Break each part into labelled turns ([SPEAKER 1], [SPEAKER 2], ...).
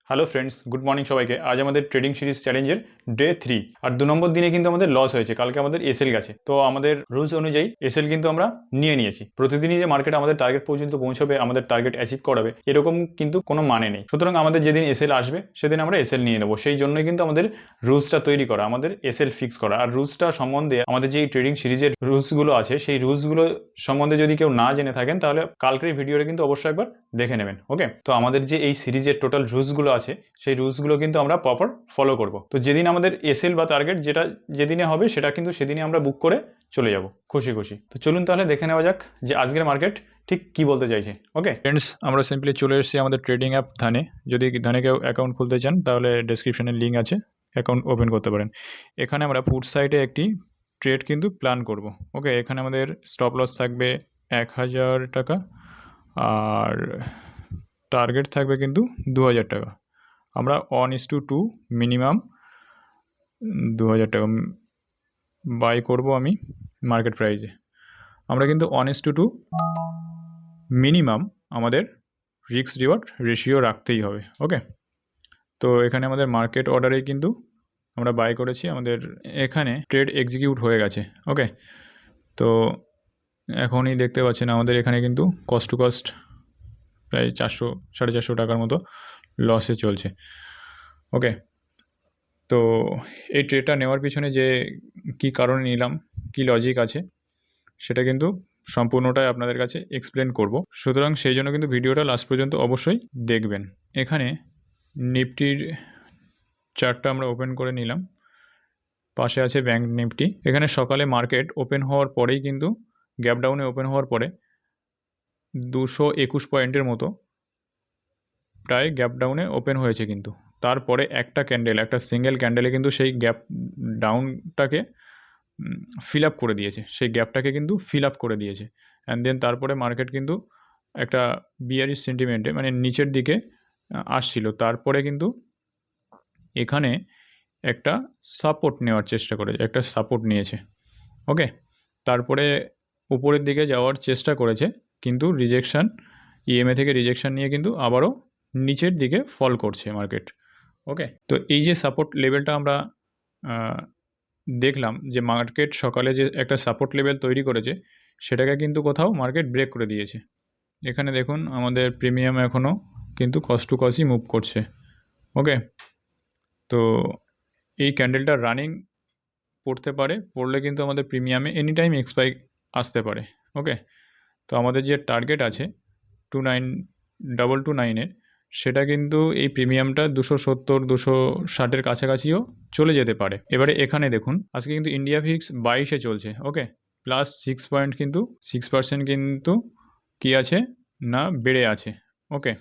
[SPEAKER 1] Hello friends, good morning সবাইকে। আজ আমাদের ট্রেডিং সিরিজ চ্যালেঞ্জের ডে 3 আর 2 নম্বর দিনে কিন্তু আমাদের লস হয়েছে। কালকে আমাদের এসএল গেছে, তো আমাদের রুলস অনুযায়ী এসএল কিন্তু আমরা নিয়েছি। প্রতিদিনই যে মার্কেট আমাদের টার্গেট পর্যন্ত পৌঁছবে, আমাদের টার্গেট অ্যাচিভ করাবে, এরকম কিন্তু কোনো মানে নেই। সুতরাং আমাদের যেদিন এসএল আসবে সেদিন আমরা এসএল নিয়ে নেবো। সেই জন্যই কিন্তু আমাদের রুলসটা তৈরি করা, আমাদের এসএল ফিক্স করা। আর রুলসটা সম্বন্ধে আমাদের যে ট্রেডিং সিরিজের রুলসগুলো আছে, সেই রুলসগুলো সম্বন্ধে যদি কেউ না জেনে থাকেন তাহলে কালকের ভিডিওটা কিন্তু অবশ্যই একবার দেখে নেবেন। ওকে, তো আমাদের যে এই সিরিজের টোটাল রুলসগুলো আছে সেই রুলসগুলো কিন্তু আমরা প্রপার ফলো করব। তো যেদিন আমাদের এসএল বা টার্গেট যেটা যেদিনে হবে সেটা কিন্তু সেদিনই আমরা বুক করে চলে যাব খুশি খুশি। তো চলুন তাহলে দেখে নেওয়া যাক যে আজকের মার্কেট ঠিক কি বলতে চাইছে। ওকে ফ্রেন্ডস, আমরা সিম্পলি চলে এসেছি আমাদের ট্রেডিং অ্যাপ ধানে। যদি ধানে কেউ অ্যাকাউন্ট খুলতে চান তাহলে ডেসক্রিপশনে লিঙ্ক আছে, অ্যাকাউন্ট ওপেন করতে পারেন। এখানে আমরা পুট সাইডে একটি ট্রেড কিন্তু প্ল্যান করব। ওকে, এখানে আমাদের স্টপ লস থাকবে 1000 টাকা আর টার্গেট থাকবে কিন্তু 2000 টাকা। আমরা 1:2 মিনিমাম 2000 টাকা বাই করব আমি মার্কেট প্রাইসে। আমরা কিন্তু 1:2 মিনিমাম আমাদের রিস্ক রিওয়ার্ড রেশিও রাখতেই হবে। ওকে, তো এখানে আমাদের মার্কেট অর্ডারেই কিন্তু আমরা বাই করেছি, আমাদের এখানে ট্রেড এক্সিকিউট হয়ে গেছে। ওকে, তো এখনই দেখতে পাচ্ছেন আমাদের এখানে কিন্তু কস্ট টু কস্ট প্রায় 400-450 টাকার মতো লসে চলছে। ওকে, তো এই ট্রেডটা নেওয়ার পিছনে যে কী কারণে নিলাম, কী লজিক আছে, সেটা কিন্তু সম্পূর্ণটাই আপনাদের কাছে এক্সপ্লেন করব। সুতরাং সেই জন্য কিন্তু ভিডিওটা লাস্ট পর্যন্ত অবশ্যই দেখবেন। এখানে নিফটির চার্টটা আমরা ওপেন করে নিলাম, পাশে আছে ব্যাঙ্ক নিফটি। এখানে সকালে মার্কেট ওপেন হওয়ার পরেই কিন্তু গ্যাপ ডাউনে ওপেন হওয়ার পরে 221 পয়েন্টের মতো প্রায় গ্যাপ ডাউনে ওপেন হয়েছে, কিন্তু তারপরে একটা সিঙ্গেল ক্যান্ডেলে কিন্তু সেই গ্যাপ ডাউনটাকে ফিল আপ করে দিয়েছে, সেই গ্যাপটাকে কিন্তু ফিল আপ করে দিয়েছে। অ্যান্ড দেন তারপরে মার্কেট কিন্তু একটা বিয়ারিশ সেন্টিমেন্টে মানে নিচের দিকে আসছিল। তারপরে কিন্তু এখানে একটা সাপোর্ট নেওয়ার চেষ্টা করেছে, একটা সাপোর্ট নিয়েছে। ওকে, তারপরে উপরের দিকে যাওয়ার চেষ্টা করেছে, কিন্তু রিজেকশান, ইএমএ থেকে রিজেকশান নিয়ে কিন্তু আবারও নিচের দিকে ফল করছে মার্কেট। ওকে, তো এই যে সাপোর্ট লেভেলটা আমরা দেখলাম যে মার্কেট সকালে যে একটা সাপোর্ট লেভেল তৈরি করেছে, সেটাকে কিন্তু কোথাও মার্কেট ব্রেক করে দিয়েছে। এখানে দেখুন আমাদের প্রিমিয়াম এখনও কিন্তু কস্ট টু কস্টই মুভ করছে। ওকে, তো এই ক্যান্ডেলটা রানিং পড়তে পারে, পড়লে কিন্তু আমাদের প্রিমিয়ামে এনি টাইম এক্সপাইক আসতে পারে। ওকে, তো আমাদের যে টার্গেট আছে 29229-এর, সেটা কিন্তু এই প্রিমিয়ামটা 270-260-এর কাছাকাছিও চলে যেতে পারে। এবারে এখানে দেখুন আজকে কিন্তু ইন্ডিয়া ভিক্স 22-এ চলছে। ওকে, প্লাস 6 পয়েন্ট কিন্তু 6% কিন্তু কী আছে না বেড়ে আছে। ওকে,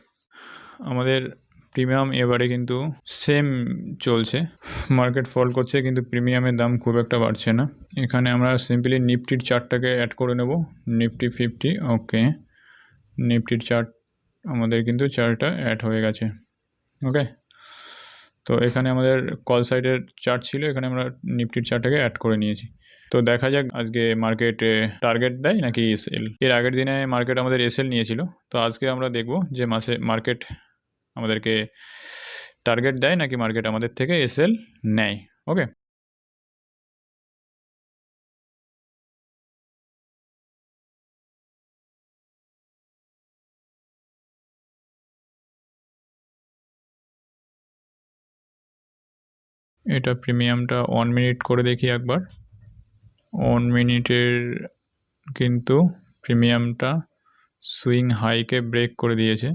[SPEAKER 1] আমাদের প্রিমিয়াম এবারে কিন্তু সেম চলছে, মার্কেট ফল করছে কিন্তু প্রিমিয়ামের দাম খুব একটা বাড়ছে না। এখানে আমরা সিম্পলি নিফটির চার্টটাকে অ্যাড করে নেব, নিফটি 50। ওকে, নিফটির চার্ট আমাদের কিন্তু চার্টটা অ্যাড হয়ে গেছে। ওকে, তো এখানে আমাদের কল সাইডের চার্ট ছিল, এখানে আমরা নিফটির চার্টটাকে অ্যাড করে নিয়েছি। তো দেখা যাক আজকে মার্কেটে টার্গেট দেয় নাকি এসএল। এর আগের দিনে মার্কেট আমাদের এসএল নিয়েছিল, তো আজকে আমরা দেখব যে মার্কেট আমাদেরকে টার্গেট দেয় নাকি মার্কেট আমাদের থেকে এসএল নেয়। ওকে, এটা প্রিমিয়ামটা 1 মিনিট করে দেখি একবার। 1 মিনিটের কিন্তু প্রিমিয়ামটা সুইং হাইকে ব্রেক করে দিয়েছে।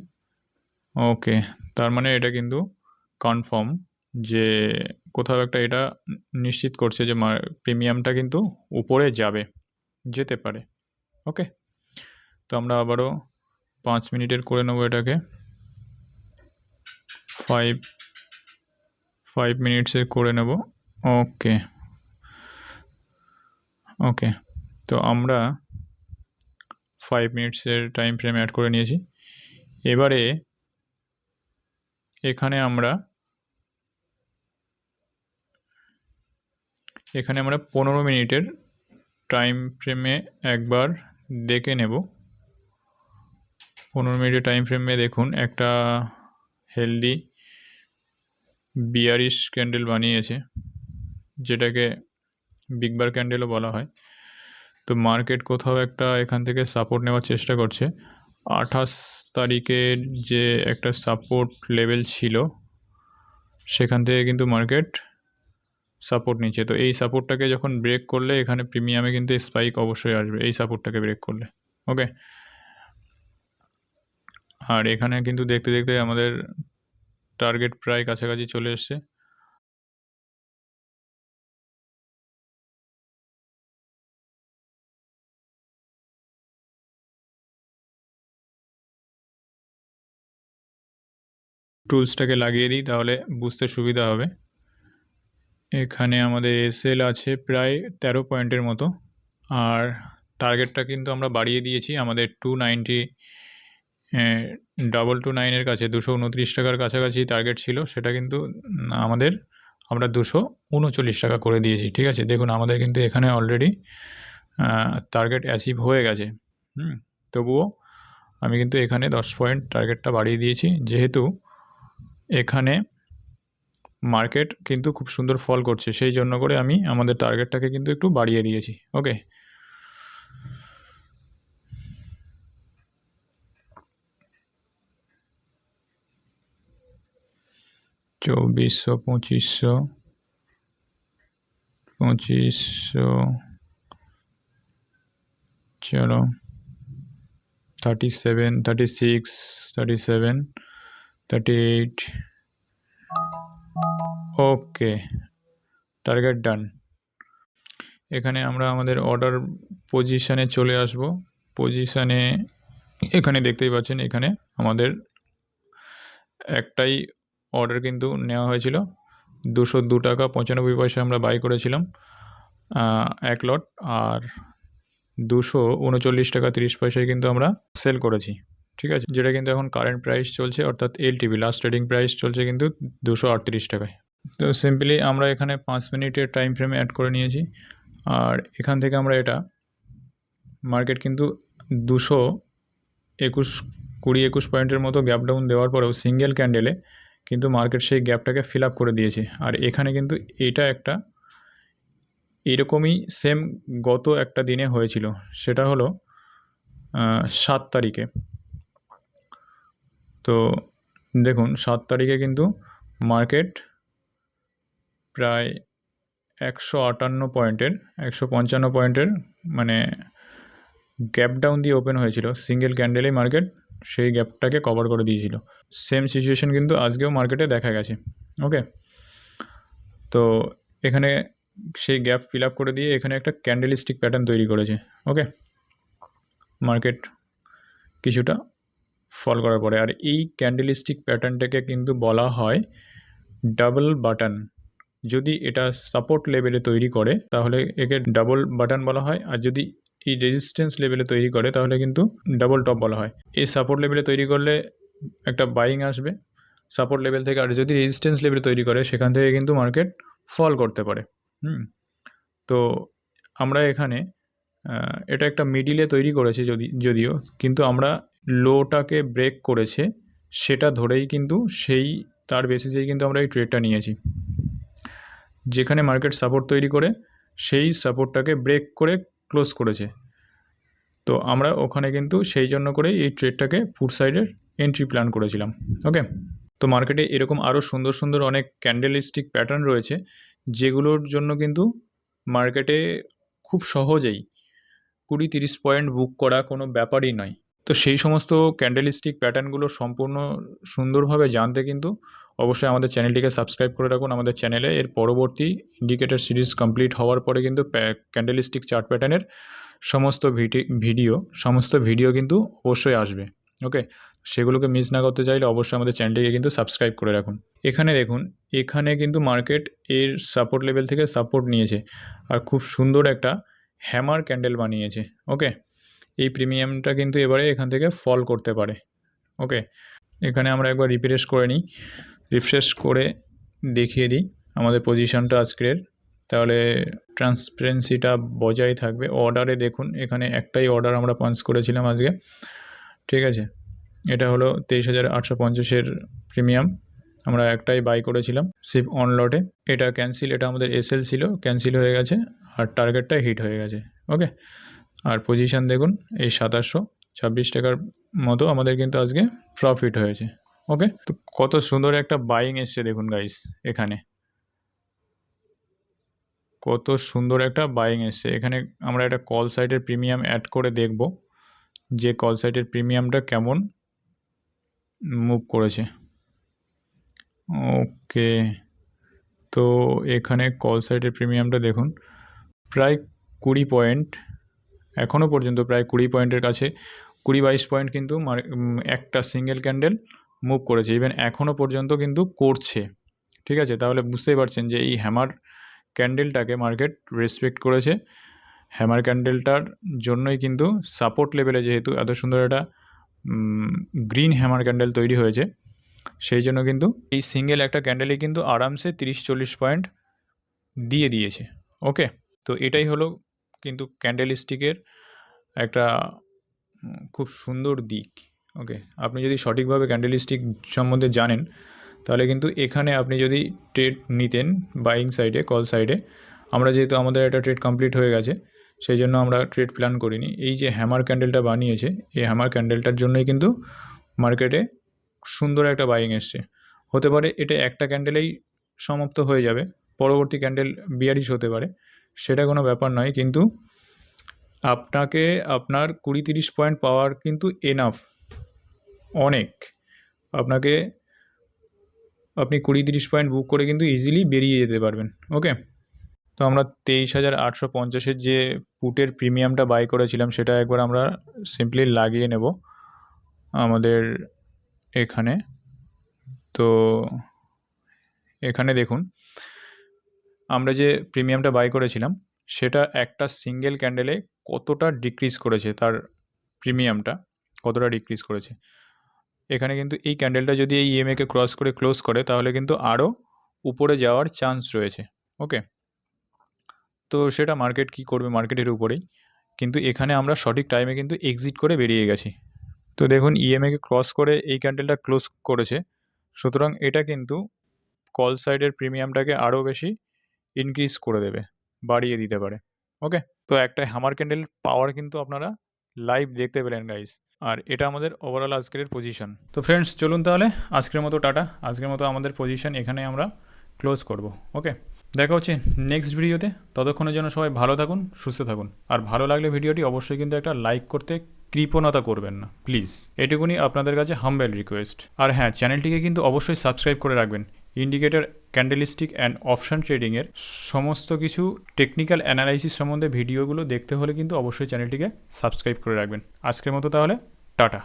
[SPEAKER 1] ওকে, তার মানে এটা কিন্তু কনফার্ম যে কোথাও একটা এটা নিশ্চিত করছে যে প্রিমিয়ামটা কিন্তু উপরে যেতে পারে। ওকে, তো আমরা আবারও 5 মিনিটের করে নেবো এটাকে, 5 মিনিটসের করে নেব। ওকে ওকে, তো আমরা 5 মিনিটসের টাইম ফ্রেম অ্যাড করে নিয়েছি। এবারে এখানে আমরা 15 মিনিটের টাইম ফ্রেমে একবার দেখে নেব। 15 মিনিটের টাইম ফ্রেমে দেখুন একটা হেলদি
[SPEAKER 2] বিয়ারিশ ক্যান্ডেল বানিয়েছে, যেটাকে বিগ বার ক্যান্ডেলও বলা হয়। তো মার্কেট কোথাও একটা এখান থেকে সাপোর্ট নেওয়ার চেষ্টা করছে। 28 তারিখের যে একটা সাপোর্ট লেভেল ছিল সেখান থেকে কিন্তু মার্কেট সাপোর্ট নিচ্ছে। তো এই সাপোর্টটাকে যখন ব্রেক করলে এখানে প্রিমিয়ামে কিন্তু স্পাইক অবশ্যই আসবে এই সাপোর্টটাকে ব্রেক করলে। ওকে, আর এখানে কিন্তু দেখতে দেখতে আমাদের টার্গেট প্রায় কাছাকাছি চলে এসছে। টুলসটাকে লাগিয়ে দিই তাহলে বুঝতে সুবিধা হবে। এখানে আমাদের এসএল আছে প্রায় 13 পয়েন্টের মতো, আর টার্গেটটা কিন্তু আমরা বাড়িয়ে দিয়েছি আমাদের 290 229 কাছে 229 টাকার কাছাকাছি টার্গেট ছিল, সেটা কিন্তু আমাদের আমরা 239 টাকা করে দিয়েছি। ঠিক আছে, দেখুন আমাদের কিন্তু এখানে অলরেডি টার্গেট অ্যাচিভ হয়ে গেছে। তবুও আমি কিন্তু এখানে 10 পয়েন্ট টার্গেটটা বাড়িয়ে দিয়েছি, যেহেতু এখানে মার্কেট কিন্তু খুব সুন্দর ফল করছে, সেই জন্য করে আমি আমাদের টার্গেটটাকে কিন্তু একটু বাড়িয়ে দিয়েছি। ওকে, চব্বিশশো, 2500, 2500, চলো 37, 36, 37, 38, ওকে, টার্গেট ডান। এখানে আমরা আমাদের অর্ডার পজিশানে চলে আসব। পজিশানে এখানে দেখতেই পাচ্ছেন, এখানে আমাদের একটাই অর্ডার কিন্তু নেওয়া হয়েছিল, 202 টাকা 95 পয়সা আমরা বাই করেছিলাম এক লট, আর 239 টাকা 30 পয়সায় কিন্তু আমরা সেল করেছি। ঠিক আছে, যেটা কিন্তু এখন কারেন্ট প্রাইস চলছে, অর্থাৎ এলটিভি লাস্ট ট্রেডিং প্রাইস চলছে কিন্তু 238 টাকায়। তো সিম্পলি আমরা এখানে 5 মিনিটের টাইম ফ্রেমে অ্যাড করে নিয়েছি, আর এখান থেকে আমরা এটা মার্কেট কিন্তু 221 পয়েন্টের মতো গ্যাপ ডাউন দেওয়ার পরেও সিঙ্গেল ক্যান্ডেলে কিন্তু মার্কেট সেই গ্যাপটাকে ফিল আপ করে দিয়েছে। আর এখানে কিন্তু এটা একটা এরকমই সেম গত একটা দিনে হয়েছিল, সেটা হলো 7 তারিখে। তো দেখুন 7 তারিখে কিন্তু মার্কেট প্রায় 158 পয়েন্টের 155 পয়েন্টের মানে গ্যাপ ডাউন দিয়ে ওপেন হয়েছিল, সিঙ্গেল ক্যান্ডেলেই মার্কেট সেই গ্যাপটাকে কভার করে দিয়েছিল। সেম সিচুয়েশন কিন্তু আজকেও মার্কেটে দেখা গেছে। ওকে, তো এখানে সেই গ্যাপ ফিল আপ করে দিয়ে এখানে একটা ক্যান্ডেলিস্টিক প্যাটার্ন তৈরি করেছে। ওকে, মার্কেট কিছুটা ফল করার পরে, আর এই ক্যান্ডেলিস্টিক প্যাটার্নটাকে কিন্তু বলা হয় ডাবল বাটন। যদি এটা সাপোর্ট লেভেলে তৈরি করে তাহলে একে ডাবল বাটন বলা হয়, আর যদি এই রেজিস্ট্যান্স লেভেলে তৈরি করে তাহলে কিন্তু ডাবল টপ বলা হয়। এই সাপোর্ট লেভেলে তৈরি করলে একটা বাইং আসবে সাপোর্ট লেভেল থেকে, আর যদি রেজিস্ট্যান্স লেভেলে তৈরি করে সেখান থেকে কিন্তু মার্কেট ফল করতে পারে। তো আমরা এখানে এটা একটা মিডিলে তৈরি করেছি যদিও, কিন্তু আমরা লোটাকে ব্রেক করেছে সেটা ধরেই কিন্তু তার বেসিসেই কিন্তু আমরা এই ট্রেডটা নিয়েছি। যেখানে মার্কেট সাপোর্ট তৈরি করে সেই সাপোর্টটাকে ব্রেক করে ক্লোজ করেছে, তো আমরা ওখানে কিন্তু সেই জন্য করে এই ট্রেডটাকে পুট সাইডের এন্ট্রি প্ল্যান করেছিলাম। ওকে, তো মার্কেটে এরকম আরও সুন্দর সুন্দর অনেক ক্যান্ডেলিস্টিক প্যাটার্ন রয়েছে, যেগুলোর জন্য কিন্তু মার্কেটে খুব সহজেই 20-30 পয়েন্ট বুক করা কোনো ব্যাপারই নয়। তো সেই সমস্ত ক্যান্ডেলিস্টিক প্যাটার্নগুলো সম্পূর্ণ সুন্দরভাবে জানতে কিন্তু অবশ্যই আমাদের চ্যানেলটিকে সাবস্ক্রাইব করে রাখুন। আমাদের চ্যানেলে এর পরবর্তী ইন্ডিকেটর সিরিজ কমপ্লিট হওয়ার পরে কিন্তু ক্যান্ডেলিস্টিক চার্ট প্যাটার্নের সমস্ত ভিডিও কিন্তু অবশ্যই আসবে। ওকে, সেগুলোকে মিস না করতে চাইলে অবশ্যই আমাদের চ্যানেলটিকে কিন্তু সাবস্ক্রাইব করে রাখুন। এখানে দেখুন, এখানে কিন্তু মার্কেট এর সাপোর্ট লেভেল থেকে সাপোর্ট নিয়েছে আর খুব সুন্দর একটা হ্যামার ক্যান্ডেল বানিয়েছে। ওকে, এই প্রিমিয়ামটা কিন্তু এবারে এখান থেকে ফল করতে পারে। ওকে, এখানে আমরা একবার রিফ্রেশ করে দেখিয়ে দিই আমাদের পজিশনটা আজকের, তাহলে ট্রান্সপারেন্সিটা বজায় থাকবে। অর্ডারে দেখুন, এখানে একটাই অর্ডার আমরা পাঞ্চ করেছিলাম আজকে। ঠিক আছে, এটা হলো 23,850-এর প্রিমিয়াম, আমরা একটাই বাই করেছিলাম সিপ অন লটে, এটা ক্যান্সেল, এটা আমাদের এসএল ছিল, ক্যান্সেল হয়ে গেছে আর টার্গেটটা হিট হয়ে গেছে। ওকে, আর পজিশান দেখুন এই 2726 টাকার মতো আমাদের কিন্তু আজকে প্রফিট হয়েছে। ওকে, তো কত সুন্দর একটা বাইং এসছে দেখুন গাইস, এখানে কত সুন্দর একটা বাইং এসছে। এখানে আমরা একটা কল সাইটের প্রিমিয়াম অ্যাড করে দেখব যে কল সাইটের প্রিমিয়ামটা কেমন মুভ করেছে। ওকে, তো এখানে কল সাইটের প্রিমিয়ামটা দেখুন প্রায় 20 পয়েন্ট, এখনও পর্যন্ত প্রায় 20 পয়েন্টের কাছে, 20-22 পয়েন্ট কিন্তু একটা সিঙ্গেল ক্যান্ডেল মুভ করেছে, ইভেন এখনও পর্যন্ত কিন্তু করছে। ঠিক আছে, তাহলে বুঝতেই পারছেন যে এই হ্যামার ক্যান্ডেলটাকে মার্কেট রেসপেক্ট করেছে। হ্যামার ক্যান্ডেলটার জন্যই কিন্তু সাপোর্ট লেভেলে যেহেতু এত সুন্দর একটা গ্রিন হ্যামার ক্যান্ডেল তৈরি হয়েছে, সেই জন্য কিন্তু এই সিঙ্গেল একটা ক্যান্ডেলই কিন্তু আরামসে 30-40 পয়েন্ট দিয়ে দিয়েছে। ওকে, তো এটাই হলো কিন্তু ক্যান্ডেল স্টিকের একটা খুব সুন্দর দিক। ওকে, আপনি যদি সঠিকভাবে ক্যান্ডেল স্টিক সম্বন্ধে জানেন তাহলে কিন্তু এখানে আপনি যদি ট্রেড নিতেন বাইং সাইডে, কল সাইডে, আমরা যেহেতু আমাদের একটা ট্রেড কমপ্লিট হয়ে গেছে সেই জন্য আমরা ট্রেড প্ল্যান করিনি। এই যে হ্যামার ক্যান্ডেলটা বানিয়েছে, এই হ্যামার ক্যান্ডেলটার জন্যই কিন্তু মার্কেটে সুন্দর একটা বাইং এসছে। হতে পারে এটা একটা ক্যান্ডেলেই সমাপ্ত হয়ে যাবে, পরবর্তী ক্যান্ডেল বিয়ারিশ হতে পারে, সেটা কোনো ব্যাপার নয়, কিন্তু আপনাকে আপনার 20-30 পয়েন্ট পাওয়ার কিন্তু এনাফ, অনেক। আপনাকে আপনি 20-30 পয়েন্ট বুক করে কিন্তু ইজিলি বেরিয়ে যেতে পারবেন। ওকে, তো আমরা 23,850-এর যে পুটের প্রিমিয়ামটা বাই করেছিলাম সেটা একবার আমরা সিম্পলি লাগিয়ে নেব আমাদের এখানে। তো এখানে দেখুন আমরা যে প্রিমিয়ামটা বাই করেছিলাম সেটা একটা সিঙ্গেল ক্যান্ডেলে কতটা ডিক্রিজ করেছে, তার প্রিমিয়ামটা কতটা ডিক্রিজ করেছে। এখানে কিন্তু এই ক্যান্ডেলটা যদি এই ইএমএকে ক্রস করে ক্লোজ করে তাহলে কিন্তু আরও উপরে যাওয়ার চান্স রয়েছে। ওকে, তো সেটা মার্কেট কি করবে, মার্কেটের উপরেই, কিন্তু এখানে আমরা সঠিক টাইমে কিন্তু এক্সিট করে বেরিয়ে গেছি। তো দেখুন ইএমএকে ক্রস করে এই ক্যান্ডেলটা ক্লোজ করেছে, সুতরাং এটা কিন্তু কল সাইডের প্রিমিয়ামটাকে আরও বেশি ইনক্রিজ করে দেবে, বাড়িয়ে দিতে পারে। ওকে, তো একটা হ্যামার ক্যান্ডেল পাওয়ার কিন্তু আপনারা লাইভ দেখতে পেলেন গাইস, আর এটা আমাদের ওভারঅল আজকের পজিশন। তো ফ্রেন্ডস চলুন তাহলে আজকের মতো টাটা, আজকের মতো আমাদের পজিশন এখানে আমরা ক্লোজ করব। ওকে, দেখা হচ্ছে নেক্সট ভিডিওতে, ততক্ষণের জন্য সবাই ভালো থাকুন, সুস্থ থাকুন, আর ভালো লাগলে ভিডিওটি অবশ্যই কিন্তু একটা লাইক করতে কৃপণতা করবেন না প্লিজ, এটুকুনি আপনাদের কাছে হাম্বেল রিকোয়েস্ট। আর হ্যাঁ, চ্যানেলটিকে কিন্তু অবশ্যই সাবস্ক্রাইব করে রাখবেন। ইন্ডিকেটর, ক্যান্ডেলস্টিক অ্যান্ড অপশন ট্রেডিংয়ের সমস্ত কিছু টেকনিক্যাল অ্যানালাইসিস সম্বন্ধে ভিডিওগুলো দেখতে হলে কিন্তু অবশ্যই চ্যানেলটিকে সাবস্ক্রাইব করে রাখবেন। আজকের মতো তাহলে টাটা।